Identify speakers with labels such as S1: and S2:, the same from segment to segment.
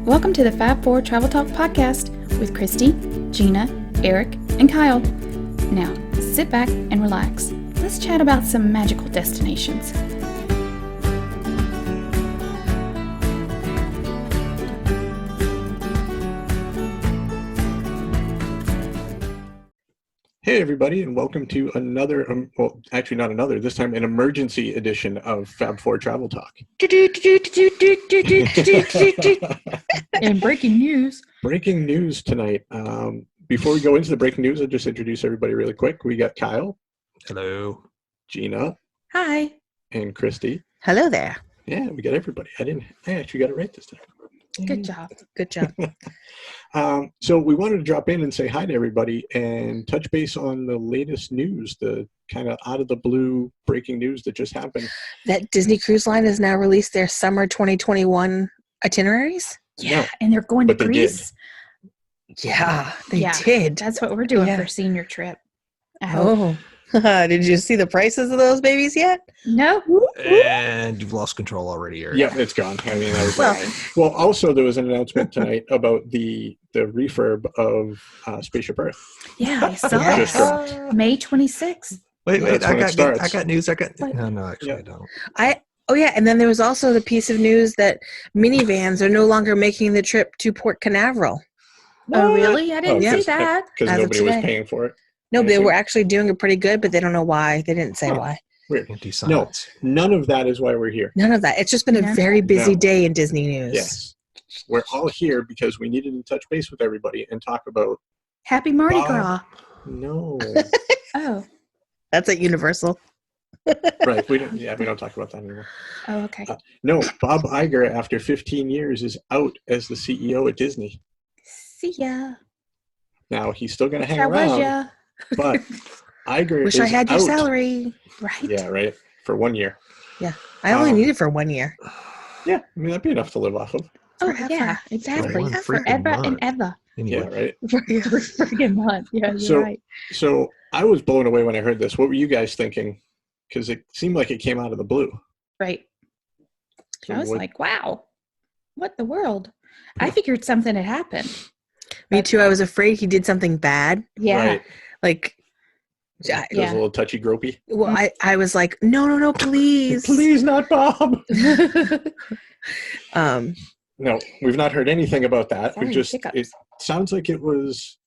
S1: Welcome to the Fab Four Travel Talk podcast with Christy, Gina, Eric, and Kyle. Now, sit back and relax. Let's chat about some magical destinations.
S2: Hey everybody, and welcome to another, well, actually not another, this time an emergency edition of Fab Four Travel Talk.
S1: And breaking news.
S2: Breaking news tonight. Before we go into the breaking news, I'll just introduce everybody really quick. We got Kyle.
S3: Hello.
S2: Gina.
S1: Hi.
S2: And Christy.
S4: Hello there.
S2: Yeah, we got everybody. I actually got it right this time.
S1: Good job.
S4: Good job.
S2: So we wanted to drop in and say hi to everybody and touch base on the latest news, the kind of out of the blue breaking news that just happened.
S4: That Disney Cruise Line has now released their summer 2021 itineraries.
S1: Yeah,
S2: No,
S1: and they're going to
S2: but they
S1: Greece.
S4: Yeah, they
S1: Yeah.
S4: did.
S1: That's what we're doing
S4: Yeah.
S1: for senior trip. I hope.
S4: Oh, did you see the prices of those babies yet?
S1: No.
S3: And you've lost control already, Eric.
S2: Yeah, it's gone. I mean,
S1: Well,
S2: well, also there was an announcement tonight about the refurb of Spaceship Earth.
S1: yeah, I saw
S2: Just
S1: that. May 26th.
S3: Wait,
S2: That's
S3: I
S2: when it
S3: got
S2: starts.
S3: news.
S1: What?
S3: No, actually,
S2: Yeah.
S3: I don't.
S4: Oh yeah, and then there was also the piece of news that minivans are no longer making the trip to Port Canaveral.
S1: Oh, really? I didn't see
S2: Because
S1: that.
S2: Because
S4: As of
S2: nobody was
S4: today.
S2: paying for it.
S4: No,
S2: I
S4: they
S2: see.
S4: were actually doing it pretty good, but they don't know why. They didn't say
S2: Huh.
S4: why.
S2: Weird.
S3: Anti-science.
S2: None of that is why we're here.
S4: None of that. It's just been a
S1: No.
S4: very busy
S2: No.
S4: day in Disney news.
S2: Yes. We're all here because we needed to touch base with everybody and talk about
S1: Happy Mardi
S2: Bob.
S1: Gras.
S2: no.
S1: Oh.
S4: That's at Universal.
S2: Right. We don't talk about that anymore.
S1: Oh, okay.
S2: No, Bob Iger, after 15 years, is out as the CEO at Disney.
S1: See ya.
S2: Now he's still gonna hang
S1: How was
S2: around,
S1: ya?
S2: but Iger
S4: Wish
S2: is
S4: I had your
S2: out.
S4: salary.
S1: Right?
S2: Yeah, right. For 1 year.
S4: I only
S2: Um,
S4: need it for 1 year.
S2: Yeah, I mean that'd be enough to live off of.
S1: Oh,
S4: Forever.
S1: yeah, exactly.
S3: One
S4: Forever.
S3: freaking
S1: Ever and
S3: month.
S1: ever.
S3: Anyway,
S2: Yeah, right.
S1: For every friggin' month. Yeah, you're
S2: So-
S1: right.
S2: So I was blown away when I heard this. What were you guys thinking? Because it seemed like it came out of the blue.
S1: Right.
S2: So
S1: I was
S2: what-
S1: like, wow, what the world? I figured something had happened.
S4: Me too. I was afraid he did something bad.
S1: Yeah.
S2: Right.
S4: Like,
S2: It was
S1: Yeah.
S2: a little touchy gropey.
S4: well, I was like, no, please.
S2: Please, not Bob.
S4: Um,
S2: No, we've not heard anything about that.
S1: Sorry,
S2: It
S1: hiccups.
S2: sounds like it was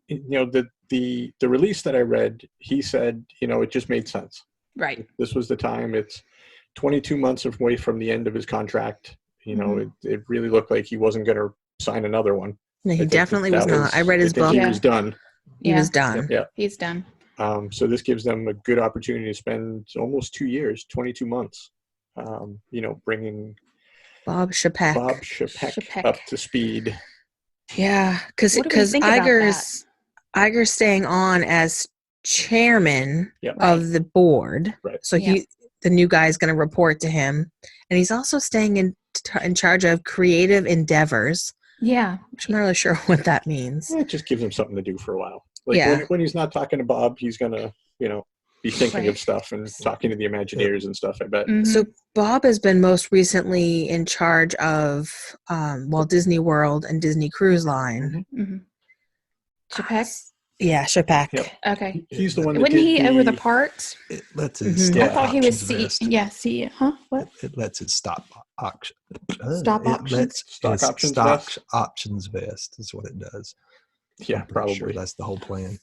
S2: the release that I read. He said, it just made sense.
S1: Right.
S2: This was the time. It's 22 months away from the end of his contract. It really looked like he wasn't going to sign another one.
S4: no,
S2: I
S4: he
S2: think
S4: definitely
S2: that
S4: was not. I read his
S2: think
S4: book.
S2: He
S1: Yeah.
S2: was done.
S4: He
S1: Yeah.
S4: was done.
S2: Yeah.
S1: He's done.
S2: So this gives them a good opportunity to spend almost 2 years, 22 months, bringing
S4: Bob Chapek.
S2: Bob Chapek
S1: Chapek.
S2: up to speed.
S4: Yeah, because
S1: What do we think about
S4: Iger's staying on as chairman
S2: Yep.
S4: of the board.
S2: Right.
S4: So
S1: Yeah.
S4: the new guy is going to report to him, and he's also staying in charge of creative endeavors.
S1: Yeah.
S4: Which I'm not really sure what that means.
S2: It just gives him something to do for a while. Like
S4: Yeah.
S2: when he's not talking to Bob, he's gonna, be thinking
S1: Right.
S2: of stuff and talking to the Imagineers and stuff. I bet.
S1: Mhm.
S4: So Bob has been most recently in charge of Walt Disney World and Disney Cruise Line.
S1: Mhm. Chapek?
S4: Yeah, Chapek.
S2: Yep.
S1: Okay.
S2: He's the one that
S1: Wasn't
S2: did
S1: he over the parts?
S3: it lets
S4: Mhm.
S3: it
S4: I
S3: stop
S1: I thought he was
S3: options
S1: C.
S3: vest.
S1: Yeah, C. Huh? What?
S3: It lets it stop auction.
S1: Stop
S3: it
S1: auctions?
S3: lets
S2: Stock
S3: it's
S2: options
S3: stock
S2: vest?
S3: options vest is what it does.
S2: Yeah,
S3: I'm pretty
S2: probably.
S3: sure that's the whole plan.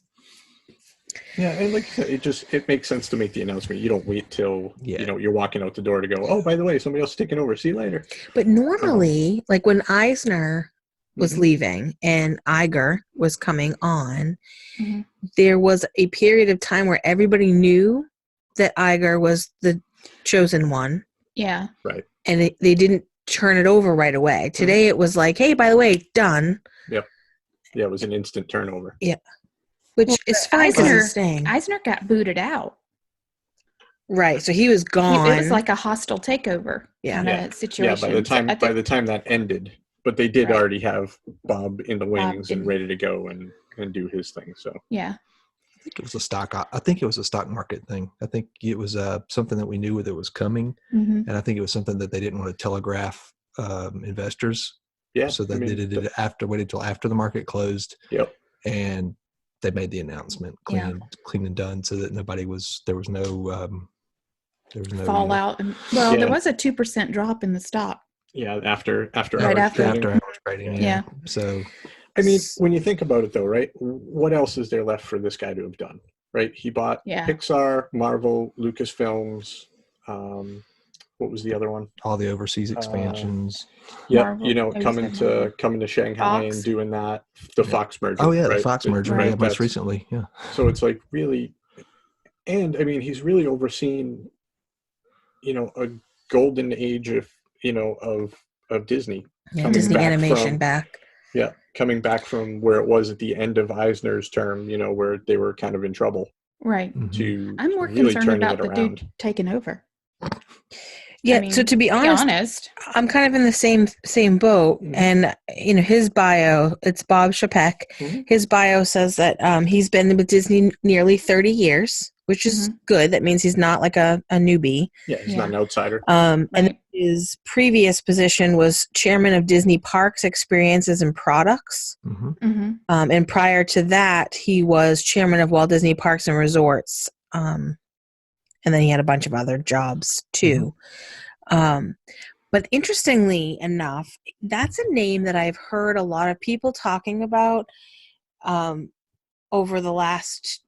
S2: Yeah, and like you said, it makes sense to make the announcement. You don't wait till
S3: Yeah.
S2: you're walking out the door to go, oh, by the way, somebody else is taking over. See you later.
S4: But normally, like when Eisner was
S2: Mhm.
S4: leaving and Iger was coming on,
S1: Mhm.
S4: there was a period of time where everybody knew that Iger was the chosen one,
S1: Yeah.
S2: Right.
S4: and they didn't turn it over right away. Today it was like, hey, by the way, done.
S2: Yeah, it was an instant turnover.
S4: Which
S1: Well,
S4: is
S1: but
S4: fine because
S1: Eisner-
S4: he's staying.
S1: Eisner got booted out.
S4: Right, so he was gone.
S1: It was like a hostile takeover
S4: Yeah.
S1: kind
S2: Yeah.
S1: of situation.
S2: Yeah,
S1: So I
S2: by
S1: think-
S2: the time that ended, but they did
S1: Right.
S2: already have Bob in the wings and
S1: didn't-
S2: ready to go and do his thing. So
S1: yeah.
S3: I think it was a stock. I think it was a stock market thing. I think it was something that we knew that was coming,
S1: Mm-hmm.
S3: and I think it was something that they didn't want to telegraph investors
S2: Yeah.
S3: So they did it waited till after the market closed.
S2: Yep.
S3: And they made the announcement clean and done, so that there was no
S1: fallout. And there was a 2% drop in the stock.
S2: Yeah, after
S1: Right
S2: hours trading.
S3: after hours trading. Yeah. So,
S2: I mean, when you think about it, though, right? What else is there left for this guy to have done? Right? He bought Pixar, Marvel, Lucasfilms. What was the other one?
S3: All the overseas expansions.
S2: Marvel, coming to Shanghai
S1: Fox.
S2: and doing that. The Fox merger.
S3: Oh yeah,
S2: right?
S3: the Fox merger.
S2: Right?
S3: Yeah, most recently. Yeah.
S2: So it's like really, and I mean, he's really overseen, a golden age of Disney.
S4: Yeah, Disney animation back.
S2: Yeah, coming back from where it was at the end of Eisner's term, where they were kind of in trouble.
S1: Right.
S2: To
S1: I'm more
S2: really
S1: concerned about
S2: the
S1: dude taking over.
S4: Yeah, I mean, so to be honest, I'm kind of in the same boat. Mm-hmm. And his bio, it's Bob Chapek. Mm-hmm. His bio says that he's been with Disney nearly 30 years, which is good. That means he's not like a newbie.
S2: Yeah, he's not an outsider.
S4: And his previous position was chairman of Disney Parks Experiences and Products. Mm-hmm. Mm-hmm. And prior to that, he was chairman of Walt Disney Parks and Resorts. And then he had a bunch of other jobs too. Mm-hmm. But interestingly enough, that's a name that I've heard a lot of people talking about over the last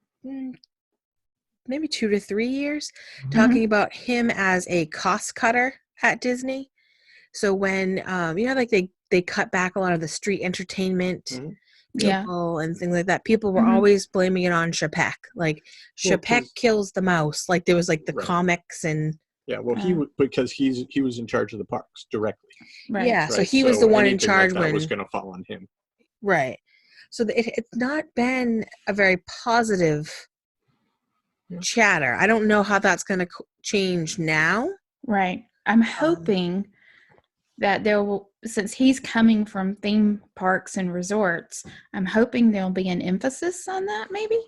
S4: maybe 2 to 3 years, talking about him as a cost cutter at Disney. So when, like they cut back a lot of the street entertainment people and things like that, people were always blaming it on Chapek. Like Chapek kills the mouse. Like there was like the comics and
S2: because he was in charge of the parks directly.
S1: Right.
S4: Yeah, so he was the one in charge
S2: that was going to fall on him.
S4: Right. So it's not been a very positive chatter. I don't know how that's going to change now.
S1: Right. I'm hoping that there will, since he's coming from theme parks and resorts, I'm hoping there'll be an emphasis on that maybe.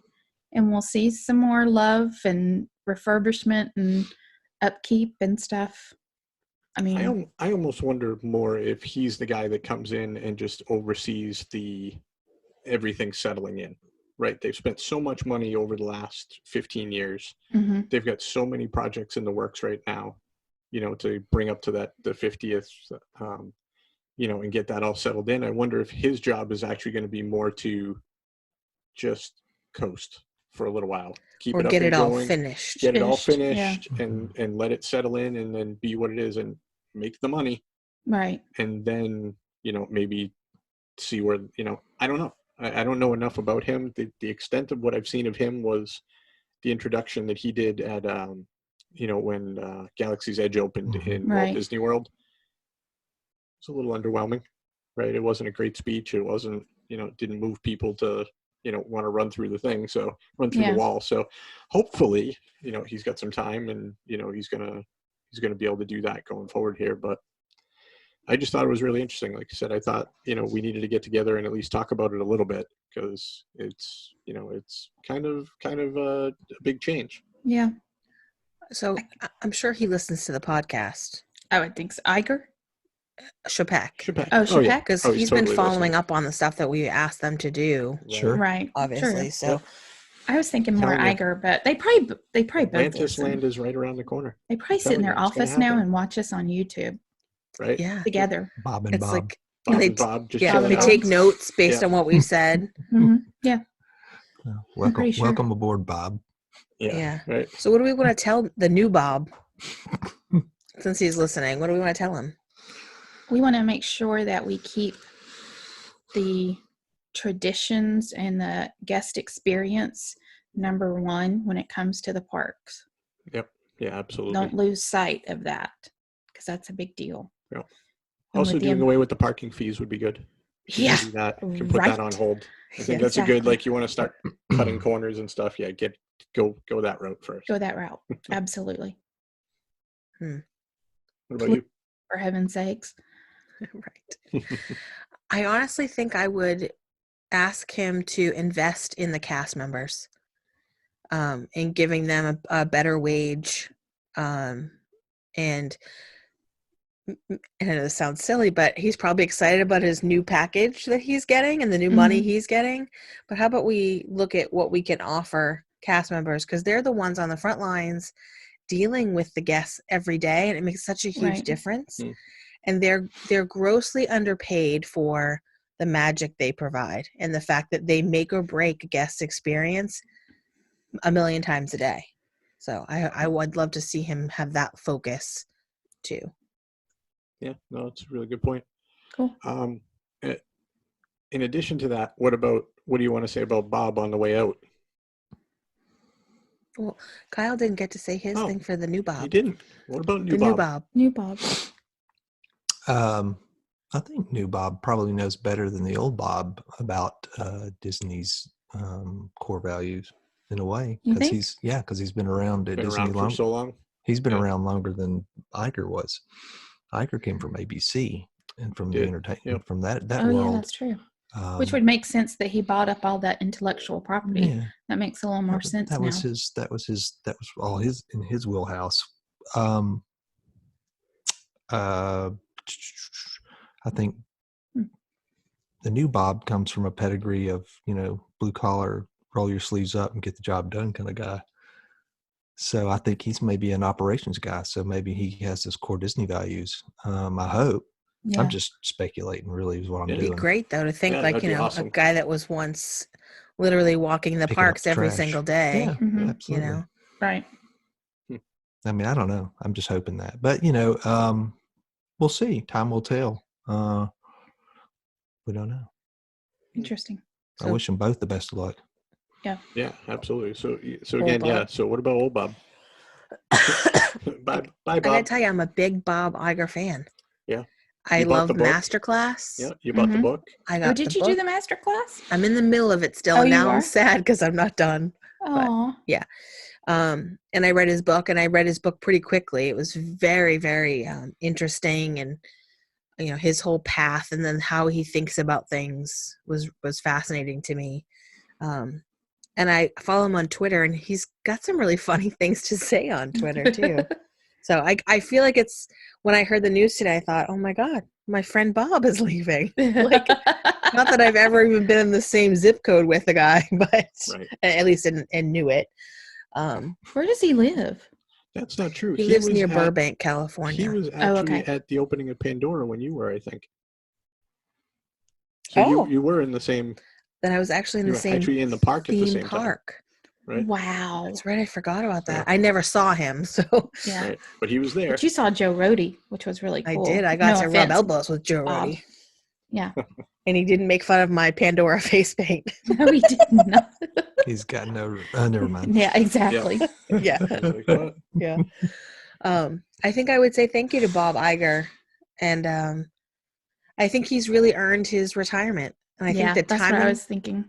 S1: And we'll see some more love and refurbishment and upkeep and stuff. I mean,
S2: I almost wonder more if he's the guy that comes in and just oversees everything settling in. Right. They've spent so much money over the last 15 years. Mm-hmm. They've got so many projects in the works right now, to bring up to the 50th, and get that all settled in. I wonder if his job is actually going to be more to just coast for a little while,
S4: keep it up and going,
S2: get it all finished and let it settle in and then be what it is and make the money.
S1: Right.
S2: And then, maybe see where, I don't know. I don't know enough about him. The extent of what I've seen of him was the introduction that he did at, when Galaxy's Edge opened in Walt Disney World. It's a little underwhelming, right? It wasn't a great speech. It wasn't, it didn't move people to, want to run through the wall. So hopefully, he's got some time and, he's going to be able to do that going forward here. But I just thought it was really interesting. Like I said, I thought, we needed to get together and at least talk about it a little bit because it's, it's kind of a big change.
S1: Yeah.
S4: So I'm sure he listens to the podcast.
S1: I would think so. Iger?
S4: Chapek.
S1: Oh, Chapek?
S4: Because he's totally been following up on the stuff that we asked them to do.
S3: Sure.
S1: Right.
S4: Obviously.
S1: True.
S4: So
S1: I was thinking more Iger, but they probably both
S2: Atlantis land is right around the corner.
S1: They probably sit in their office now and watch us on YouTube.
S2: Right.
S4: Yeah.
S1: Together.
S3: Bob and Bob.
S2: Like Bob just
S4: they take notes based on what we've said.
S1: Mm-hmm. Yeah.
S3: Welcome aboard, Bob.
S4: Yeah.
S2: Right.
S4: So what do we want to tell the new Bob? Since he's listening, what do we want to tell him?
S1: We want to make sure that we keep the traditions and the guest experience number one when it comes to the parks.
S2: Yep. Yeah, absolutely.
S1: Don't lose sight of that because that's a big deal.
S2: Yeah. Also, doing away with the parking fees would be good.
S1: Yeah.
S2: You can put that on hold. I think that's a good, like, you want to start cutting corners and stuff. Yeah, go that route first.
S1: Go that route. Absolutely.
S2: What about you?
S1: For heaven's sakes.
S4: Right. I honestly think I would ask him to invest in the cast members, and giving them a better wage, and and it sounds silly, but he's probably excited about his new package that he's getting and the new money he's getting. But how about we look at what we can offer cast members, because they're the ones on the front lines dealing with the guests every day, and it makes such a huge difference. And they're grossly underpaid for the magic they provide and the fact that they make or break a guest experience a million times a day. So I would love to see him have that focus too.
S2: Yeah, no, that's a really good point.
S1: Cool.
S2: In addition to that, what do you want to say about Bob on the way out?
S4: Well, Kyle didn't get to say his thing for the new Bob.
S2: He didn't. What about
S4: new Bob?
S1: New Bob.
S3: I think new Bob probably knows better than the old Bob about Disney's core values in a way, because he's been around at Disney
S2: for so long.
S3: He's been around longer than Iger was. Iger came from ABC and from the entertainment from that world.
S1: Yeah, that's true. Which would make sense that he bought up all that intellectual property. Yeah. That makes a little more sense now.
S3: That was all in his wheelhouse. I think the new Bob comes from a pedigree of, blue collar, roll your sleeves up and get the job done kind of guy. So I think he's maybe an operations guy. So maybe he has his core Disney values. I hope. Yeah. I'm just speculating, really, is what I'm doing.
S4: It'd be great, though, to think awesome. A guy that was once literally walking the parks every single day.
S3: Yeah, absolutely.
S1: Right.
S3: I mean, I don't know. I'm just hoping that. But, we'll see. Time will tell. We don't know.
S1: Interesting.
S3: I wish them both the best of luck.
S1: Yeah.
S2: Yeah, absolutely. So again, Bob. So what about old Bob? Bye, Bob.
S4: I gotta tell you, I'm a big Bob Iger fan.
S2: Yeah.
S4: I love Masterclass.
S2: Yeah, you bought the book.
S4: I got.
S1: Did you do the Masterclass?
S4: I'm in the middle of it still, and now I'm sad because I'm not done.
S1: Oh.
S4: Yeah. And I read his book, and I read his book pretty quickly. It was very, very interesting, and his whole path, and then how he thinks about things was fascinating to me. And I follow him on Twitter, and he's got some really funny things to say on Twitter too. So I feel like it's, when I heard the news today, I thought, oh my God, my friend Bob is leaving. Like, not that I've ever even been in the same zip code with the guy, but at least and knew it.
S1: Where does he live?
S2: That's not true.
S4: He lives near Burbank, California.
S2: He was actually at the opening of Pandora when you were, I think.
S4: So
S2: you were in the same.
S4: Then I was actually in the same.
S2: Actually in the park at the same
S4: park.
S2: Time. Right.
S1: Wow.
S4: That's right. I forgot about that. Yeah. I never saw him. So
S1: yeah.
S2: Right. But he was there.
S1: But you saw Joe Rody, which was really cool.
S4: I did. I got to rub elbows with Joe Rody.
S1: Yeah.
S4: And he didn't make fun of my Pandora face paint.
S1: No, he did not.
S3: He's got no. Never mind.
S1: Yeah, exactly.
S4: Yeah. Yeah. I think I would say thank you to Bob Iger, and I think he's really earned his retirement. And I think the
S1: that's
S4: timing,
S1: what I was thinking.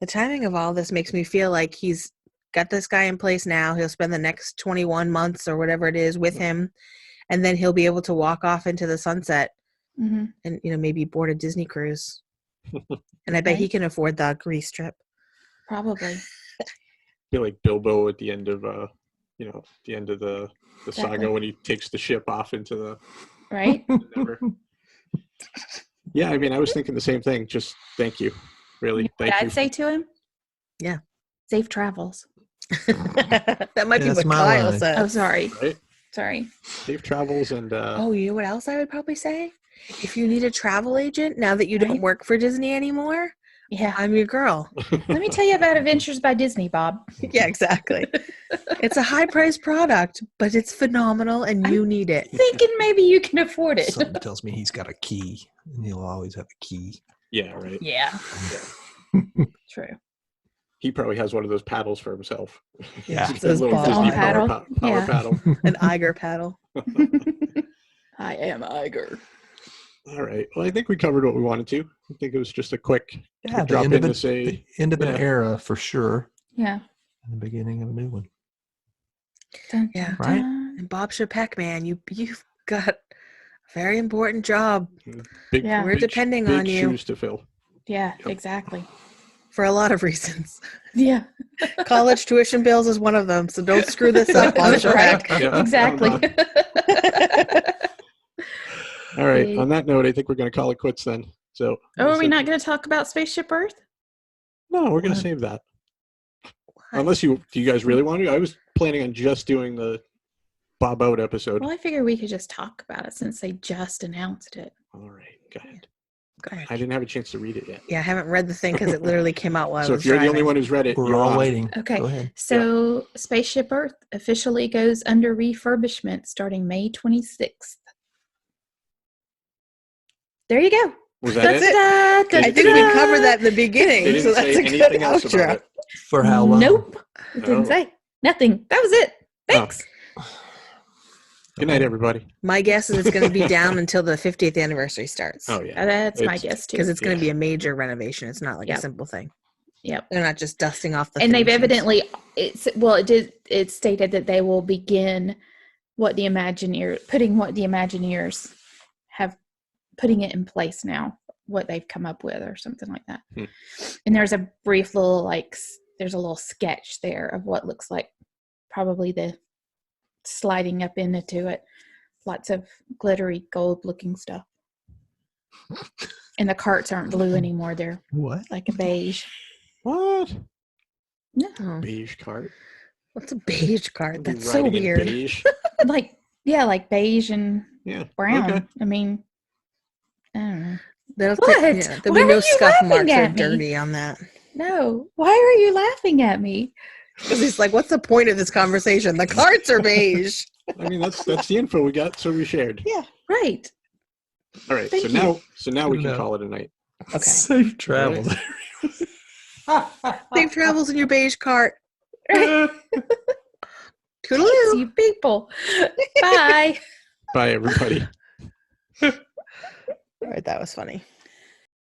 S4: The timing of all this makes me feel like he's got this guy in place now. He'll spend the next 21 months or whatever it is with him, and then he'll be able to walk off into the sunset and maybe board a Disney cruise. And I bet he can afford the Greece trip.
S1: Probably.
S2: I feel like Bilbo at the end of the end of the saga when he takes the ship off into the
S1: right.
S2: Yeah, I mean, I was thinking the same thing. Just thank you, really. Thank you.
S1: I'd say to him,
S4: yeah,
S1: safe travels.
S4: That might be what Kyle says.
S1: Oh, sorry.
S2: Right?
S1: Sorry.
S2: Safe travels and.
S4: You know what else I would probably say? If you need a travel agent now that you don't work for Disney anymore, I'm your girl.
S1: Let me tell you about Adventures by Disney, Bob.
S4: Yeah, exactly. It's a high-priced product, but it's phenomenal, and you need it.
S1: Thinking maybe you can afford it.
S3: Something tells me he's got a key, and he'll always have a key.
S2: Yeah, right.
S1: Yeah. True.
S2: He probably has one of those paddles for himself.
S4: Yeah,
S2: those little Disney
S1: paddle.
S2: Power paddle.
S4: An Iger paddle.
S1: I am Iger.
S2: All right. Well, I think we covered what we wanted to. I think it was just a quick
S3: drop in to say the end of an era for sure.
S1: Yeah.
S3: And the beginning of a new one.
S1: Dun,
S4: yeah.
S3: Right.
S4: And Bob Chapek, man, you've got a very important job. We're depending on you.
S2: Big shoes to fill.
S1: Yeah, exactly.
S4: For a lot of reasons.
S1: Yeah.
S4: College tuition bills is one of them, so don't screw this up, Bob Chapek.
S1: Right. Yeah, exactly.
S2: All right.
S1: Big.
S2: On that note, I think we're going to call it quits then. So.
S1: Oh, are we not going to talk about Spaceship Earth?
S2: No, we're going to save that. Unless do you guys really want to? I was planning on just doing the Bob Out episode.
S1: Well, I figured we could just talk about it since they just announced it.
S2: All right, go ahead.
S4: Go ahead.
S2: I didn't have a chance to read it yet.
S4: Yeah, I haven't read the thing because it literally came out while I
S2: So
S4: was
S2: if you're
S4: driving.
S2: the only one who's read it,
S3: We're
S2: you're
S3: all
S2: on.
S3: waiting.
S1: Okay.
S3: Go ahead.
S1: So Spaceship Earth officially goes under refurbishment starting May 26th. There you go.
S2: Was that
S4: That's
S2: it?
S4: it. I think we covered that in the beginning,
S2: They
S4: so
S2: didn't
S4: that's
S2: say
S4: a good
S2: anything else
S4: outro.
S2: about it.
S3: For how long?
S1: Nope. It didn't
S2: Oh.
S1: say. Nothing. That was it. Thanks.
S2: Good night, everybody.
S4: My guess is it's going to be down until the 50th anniversary starts.
S2: Oh yeah,
S1: That's my
S2: It's-
S1: guess too.
S4: Because it's going to be a major renovation. It's not like
S1: Yep.
S4: a simple thing.
S1: Yep.
S4: They're not just dusting off the
S1: And they've
S4: finishes.
S1: evidently it stated that they will begin putting what the Imagineers have putting it in place now, what they've come up with or something like that. And there's a brief little there's a little sketch there of what looks like probably the sliding up into it. Lots of glittery gold looking stuff. And the carts aren't blue anymore. They're
S3: What?
S1: like a beige.
S2: What?
S1: No.
S4: Oh,
S2: Beige cart.
S4: what's a beige card?
S2: We'll be
S4: That's so
S2: riding in
S4: weird.
S2: Beige.
S1: Like beige and
S2: Yeah.
S1: brown.
S2: Okay.
S1: I mean, I don't know.
S4: There'll
S1: What?
S4: there'll
S1: Why
S4: be
S1: are
S4: no
S1: you
S4: scuff
S1: laughing
S4: marks or
S1: at me?
S4: dirty on that.
S1: No. Why are you laughing at me?
S4: Because he's like, what's the point of this conversation? The cards are beige.
S2: I mean, that's the info we got, so we shared.
S4: Yeah.
S1: Right.
S2: All right.
S1: Thank
S2: So now we
S3: Good
S2: can
S3: enough.
S2: call it a night.
S4: Okay.
S3: Safe travels.
S4: Safe travels in your beige cart.
S1: Right.
S4: Toodaloo.
S1: You people. Bye.
S2: Bye, everybody.
S4: All right, that was funny.